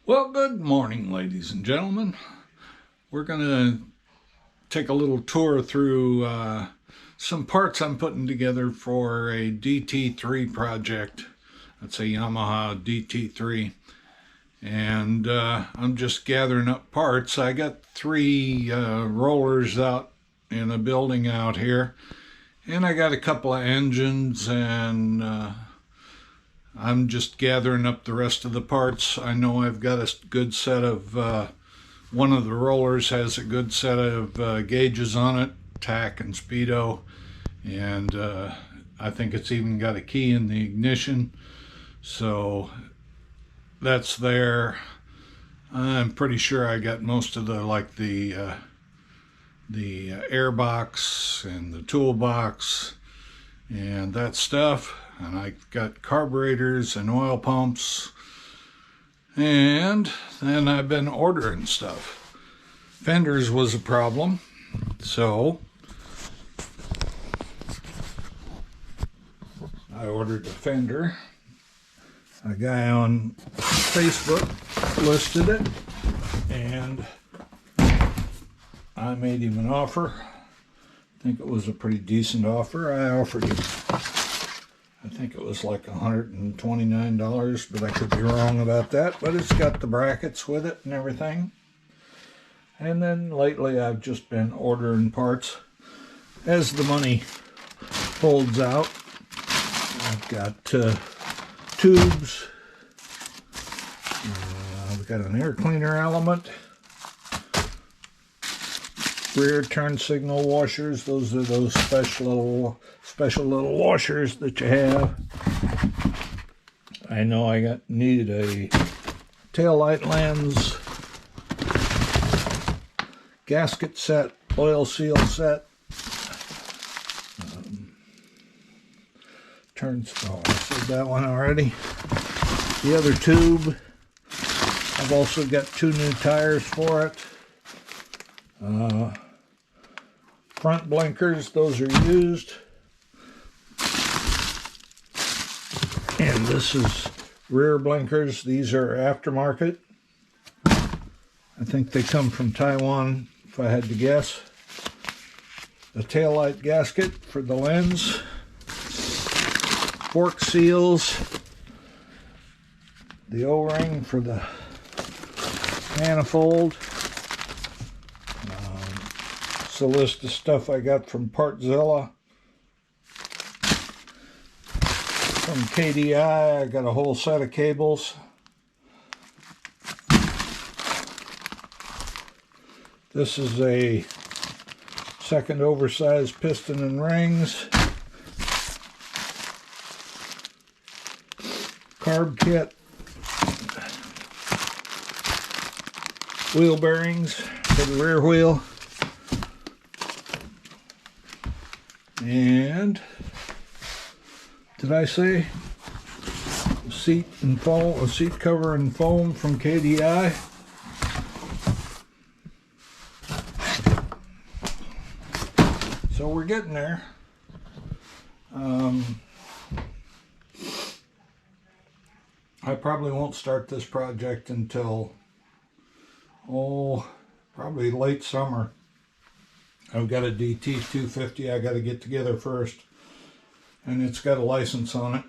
Well, good morning, ladies and gentlemen. We're going to take a little tour through some parts I'm putting together for a DT3 project. That's a Yamaha DT3. And I'm just gathering up parts. I got three rollers out in a building out here. And I got a couple of engines, and I'm just gathering up the rest of the parts. I know I've got a good set of, one of the rollers has a good set of gauges on it, tack and speedo, and I think it's even got a key in the ignition, so that's there. I'm pretty sure I got most of the, like the air box and the toolbox and that stuff. And I've got carburetors and oil pumps, and then I've been ordering stuff. Fenders was a problem, so I ordered a fender. A guy on Facebook listed it, and I made him an offer. I think it was a pretty decent offer. I offered him, I think it was like $129, but I could be wrong about that. But it's got the brackets with it and everything. And then lately I've just been ordering parts as the money folds out. I've got tubes. I've got an air cleaner element. Rear turn signal washers. Those are those special little washers that you have. I know I needed a tail light lens, gasket set, oil seal set, turns. Oh, I said that one already. The other tube. I've also got 2 new tires for it. Front blinkers, those are used. And this is rear blinkers. These are aftermarket. I think they come from Taiwan, if I had to guess. The taillight gasket for the lens. Fork seals. The O-ring for the manifold. It's a list of stuff I got from Partzilla. From KDI, I got a whole set of cables. This is a second oversized piston and rings. Carb kit. Wheel bearings for the rear wheel. And did I say seat and foam, a seat cover and foam from KDI? So we're getting there. I probably won't start this project until, probably late summer. I've got a DT250 I got to get together first, and it's got a license on it.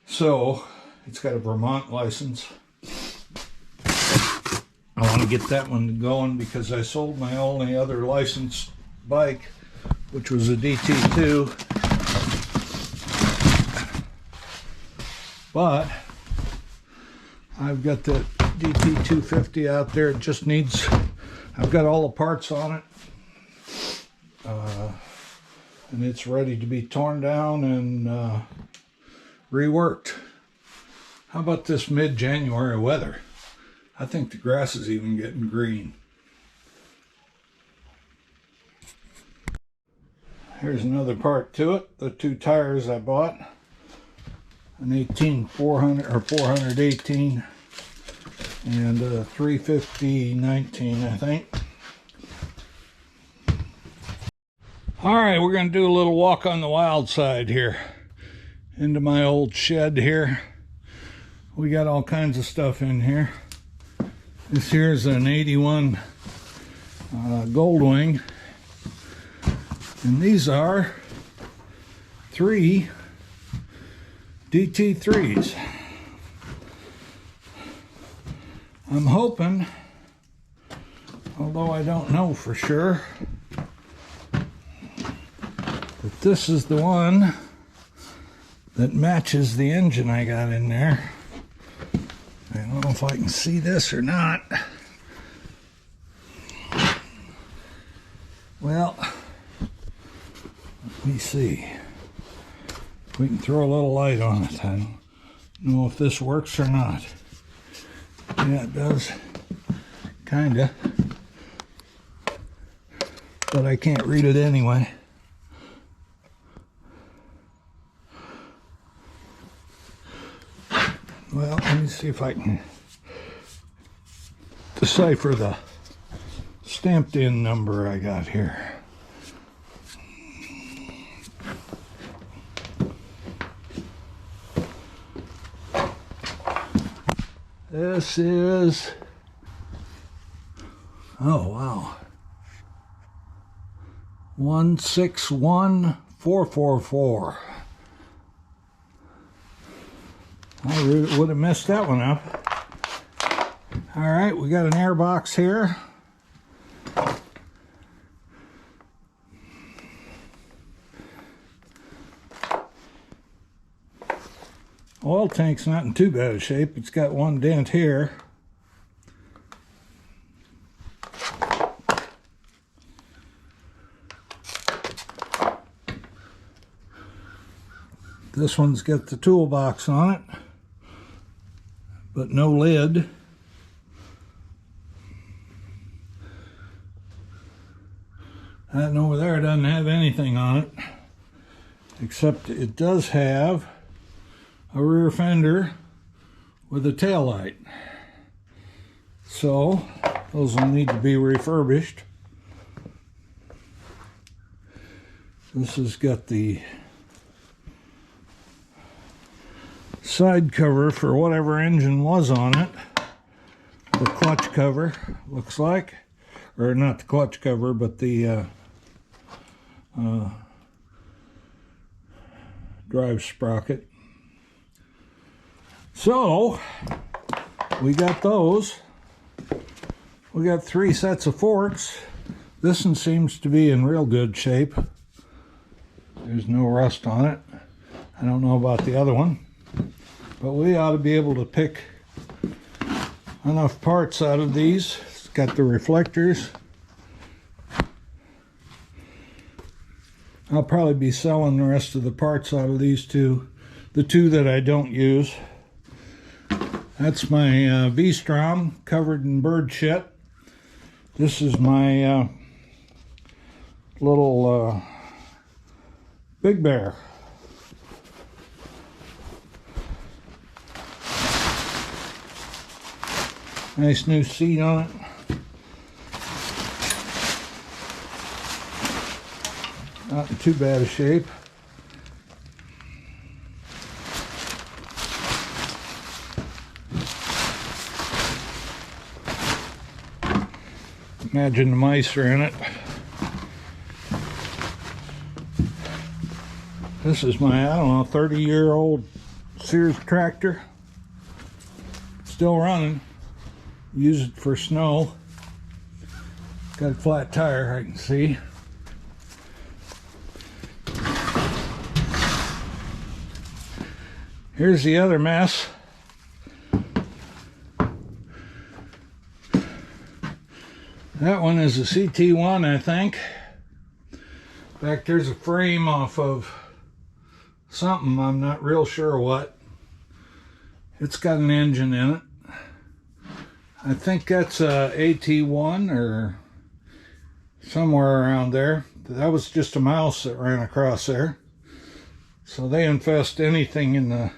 So it's got a Vermont license. I want to get that one going because I sold my only other licensed bike, which was a DT2. But I've got the DT250 out there. It just needs, I've got all the parts on it, and it's ready to be torn down and reworked. How about this mid-January weather? I think the grass is even getting green. Here's another part to it. The 2 tires I bought, an 18-400 or 418 and a 350-19, I think. All right, we're going to do a little walk on the wild side here into my old shed here. We got all kinds of stuff in here. This here's an 81 Goldwing, and these are 3 DT3s. I'm hoping, although I don't know for sure, that this is the one that matches the engine I got in there. I don't know if I can see this or not. Well, let me see. We can throw a little light on it. I don't know if this works or not. Yeah, it does. Kinda. But I can't read it anyway. Well, let me see if I can decipher the stamped in number I got here. This is, oh wow, 161444. I would have messed that one up. All right, we got an air box here. Oil tank's not in too bad a shape. It's got one dent here. This one's got the toolbox on it, but no lid. That one over there doesn't have anything on it, except it does have a rear fender with a tail light. So those will need to be refurbished. This has got the side cover for whatever engine was on it. The clutch cover, looks like. Or not the clutch cover, but the drive sprocket. So, we got those. We got 3 sets of forks. This one seems to be in real good shape. There's no rust on it. I don't know about the other one. But we ought to be able to pick enough parts out of these. It's got the reflectors. I'll probably be selling the rest of the parts out of these two. The 2 that I don't use. That's my V-Strom covered in bird shit. This is my little Big Bear. Nice new seat on it. Not in too bad a shape. Imagine the mice are in it. This is my, I don't know, 30-year-old Sears tractor. Still running. Use it for snow. Got a flat tire, I can see. Here's the other mess. That one is a CT1, I think. In fact, there's a frame off of something, I'm not real sure what. It's got an engine in it. I think that's a AT1 or somewhere around there. That was just a mouse that ran across there. So they infest anything in the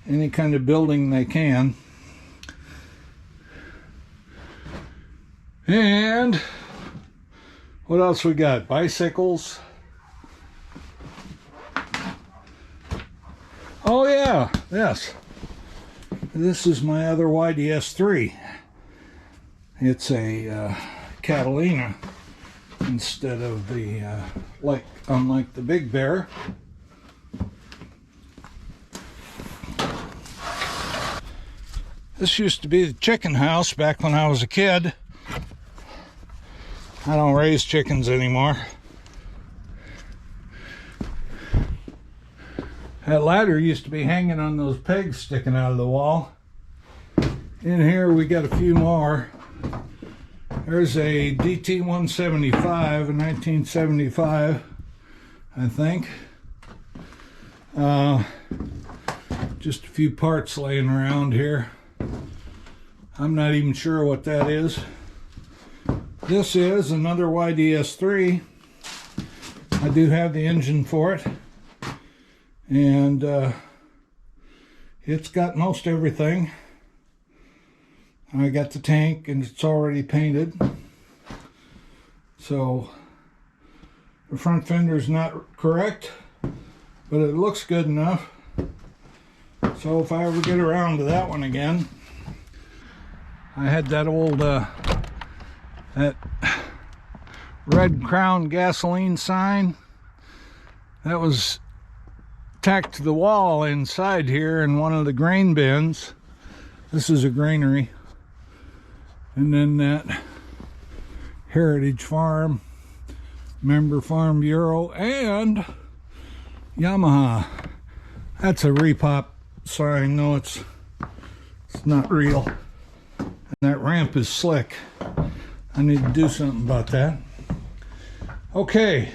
any kind of building they can. And what else we got? Bicycles. Oh yeah, yes. This is my other YDS3. It's a Catalina instead of the, unlike the Big Bear. This used to be the chicken house back when I was a kid. I don't raise chickens anymore. That ladder used to be hanging on those pegs sticking out of the wall. In here we got a few more. There's a DT-175, a 1975, I think. Just a few parts laying around here. I'm not even sure what that is. This is another YDS3. I do have the engine for it. And it's got most everything. I got the tank and it's already painted. So the front fender's not correct, but it looks good enough. So if I ever get around to that one again, I had that old that Red Crown gasoline sign that was tacked to the wall inside here in one of the grain bins. This is a granary. And then that Heritage Farm, Member Farm Bureau, and Yamaha. That's a repop sign. No, it's not real. And that ramp is slick. I need to do something about that. Okay,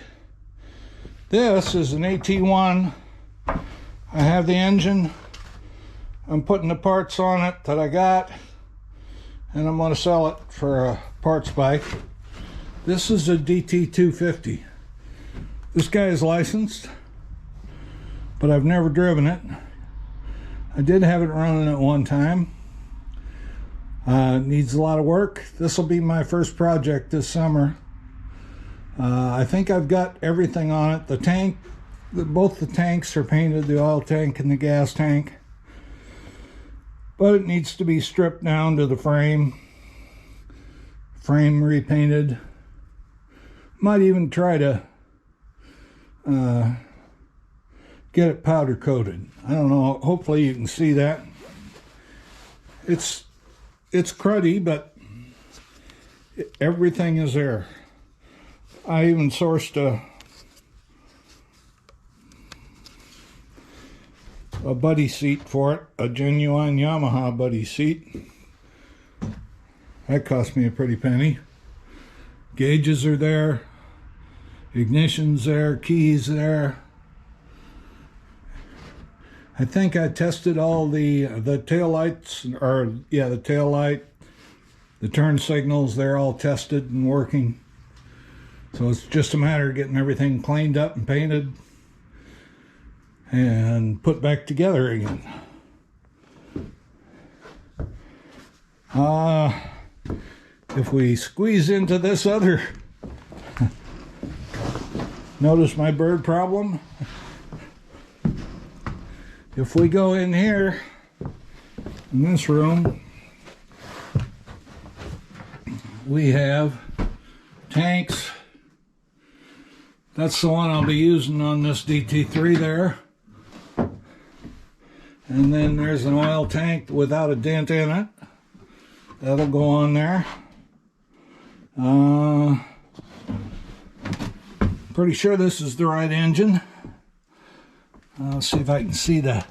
this is an AT1. I have the engine. I'm putting the parts on it that I got, and I'm going to sell it for a parts bike. This is a DT250. This guy is licensed, but I've never driven it. I did have it running at one time. Needs a lot of work. This will be my first project this summer. I think I've got everything on it. The tank, both the tanks are painted, the oil tank and the gas tank. But it needs to be stripped down to the frame repainted. Might even try to get it powder coated. I don't know, hopefully you can see that. It's cruddy, but everything is there. I even sourced a buddy seat for it, a genuine Yamaha buddy seat. That cost me a pretty penny. Gauges are there, ignition's there, keys there. I think I tested all the tail lights, or yeah, the tail light, the turn signals, they're all tested and working. So it's just a matter of getting everything cleaned up and painted and put back together again. If we squeeze into this other, notice my bird problem? If we go in here, in this room, we have tanks. That's the one I'll be using on this DT3 there. And then there's an oil tank without a dent in it. That'll go on there. Pretty sure this is the right engine. Let's see if I can see the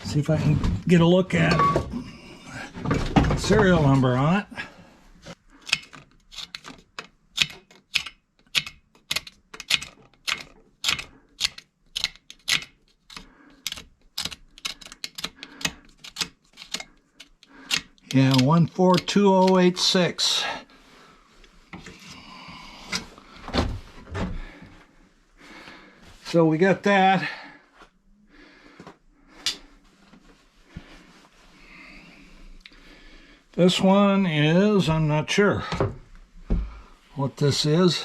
see if I can get a look at the serial number on it. Yeah, 142086. So we got that. This one is, I'm not sure what this is.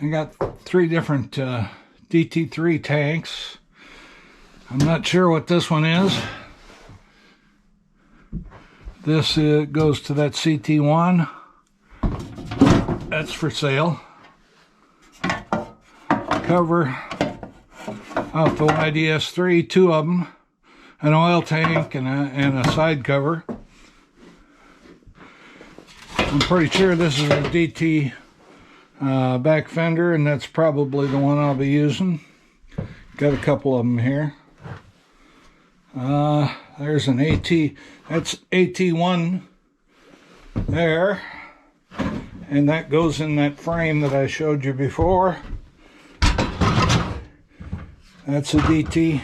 I got 3 different DT3 tanks. I'm not sure what this one is. This goes to that CT1. That's for sale. Cover out the YDS3, 2 of them. An oil tank and a side cover. I'm pretty sure this is a DT back fender, and that's probably the one I'll be using. Got a couple of them here. There's an AT, that's AT1 there, and that goes in that frame that I showed you before. That's a DT.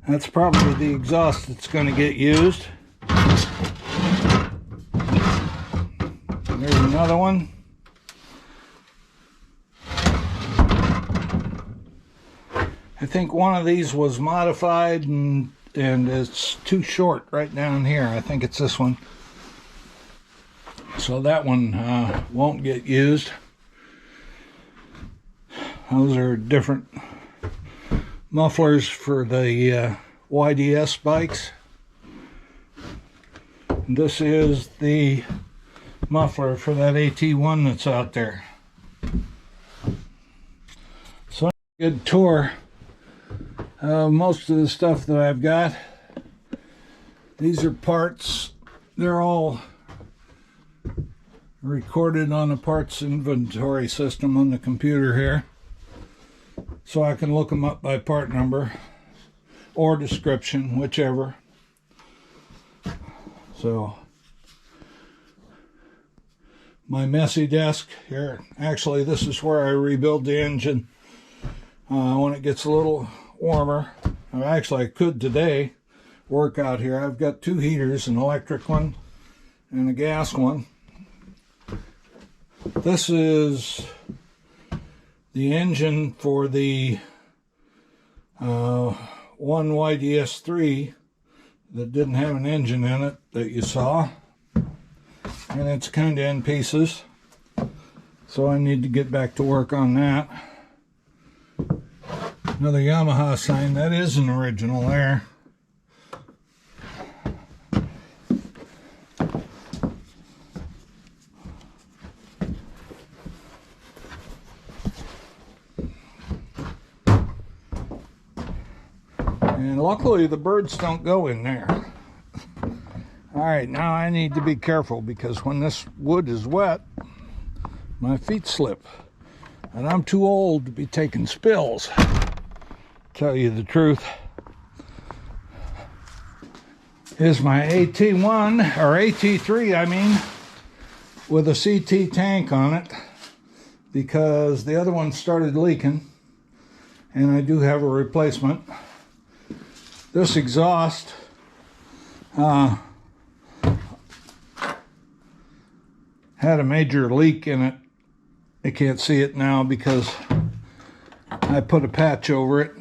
That's probably the exhaust that's going to get used. There's another one. I think one of these was modified and it's too short right down here. I think it's this one. So that one won't get used. Those are different mufflers for the YDS bikes. And this is the muffler for that AT1 that's out there. So good tour. Most of the stuff that I've got, these are parts. They're all recorded on a parts inventory system on the computer here, so I can look them up by part number or description, whichever. So my messy desk here, actually this is where I rebuild the engine when it gets a little warmer. Actually I could today work out here. I've got 2 heaters, an electric one and a gas one. This is the engine for the one YDS3 that didn't have an engine in it that you saw, and it's kind of in pieces, so I need to get back to work on that. Another Yamaha sign, that is an original there. And luckily the birds don't go in there. Alright, now I need to be careful because when this wood is wet, my feet slip. And I'm too old to be taking spills. Tell you the truth. Is my AT1, or AT3 I mean, with a CT tank on it, because the other one started leaking and I do have a replacement. This exhaust had a major leak in it. You can't see it now because I put a patch over it.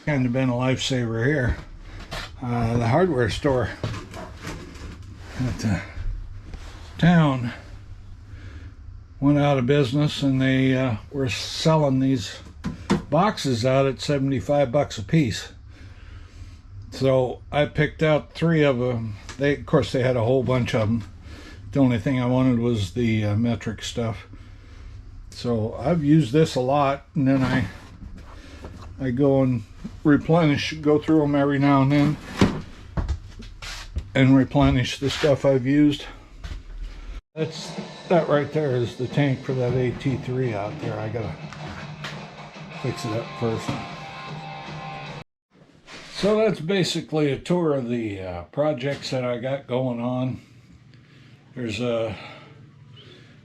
Kind of been a lifesaver here. The hardware store at the town went out of business, and they were selling these boxes out at 75 bucks a piece. So I picked out 3 of them. Of course they had a whole bunch of them. The only thing I wanted was the metric stuff. So I've used this a lot, and then I go and replenish, go through them every now and then and replenish the stuff I've used. That right there is the tank for that AT3 out there. I gotta fix it up first. So that's basically a tour of the projects that I got going on. There's a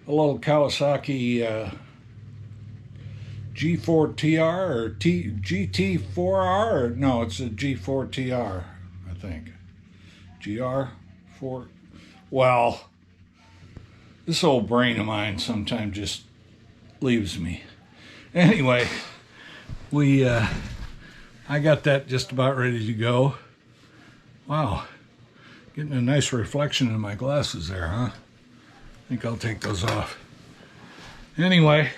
little Kawasaki G4TR or GT4R. No, it's a G4TR, I think. GR4. Well, this old brain of mine sometimes just leaves me. Anyway, I got that just about ready to go. Wow, getting a nice reflection in my glasses there, huh? think I'll take those off. Anyway,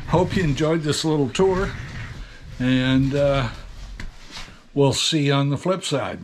hope you enjoyed this little tour, and we'll see you on the flip side.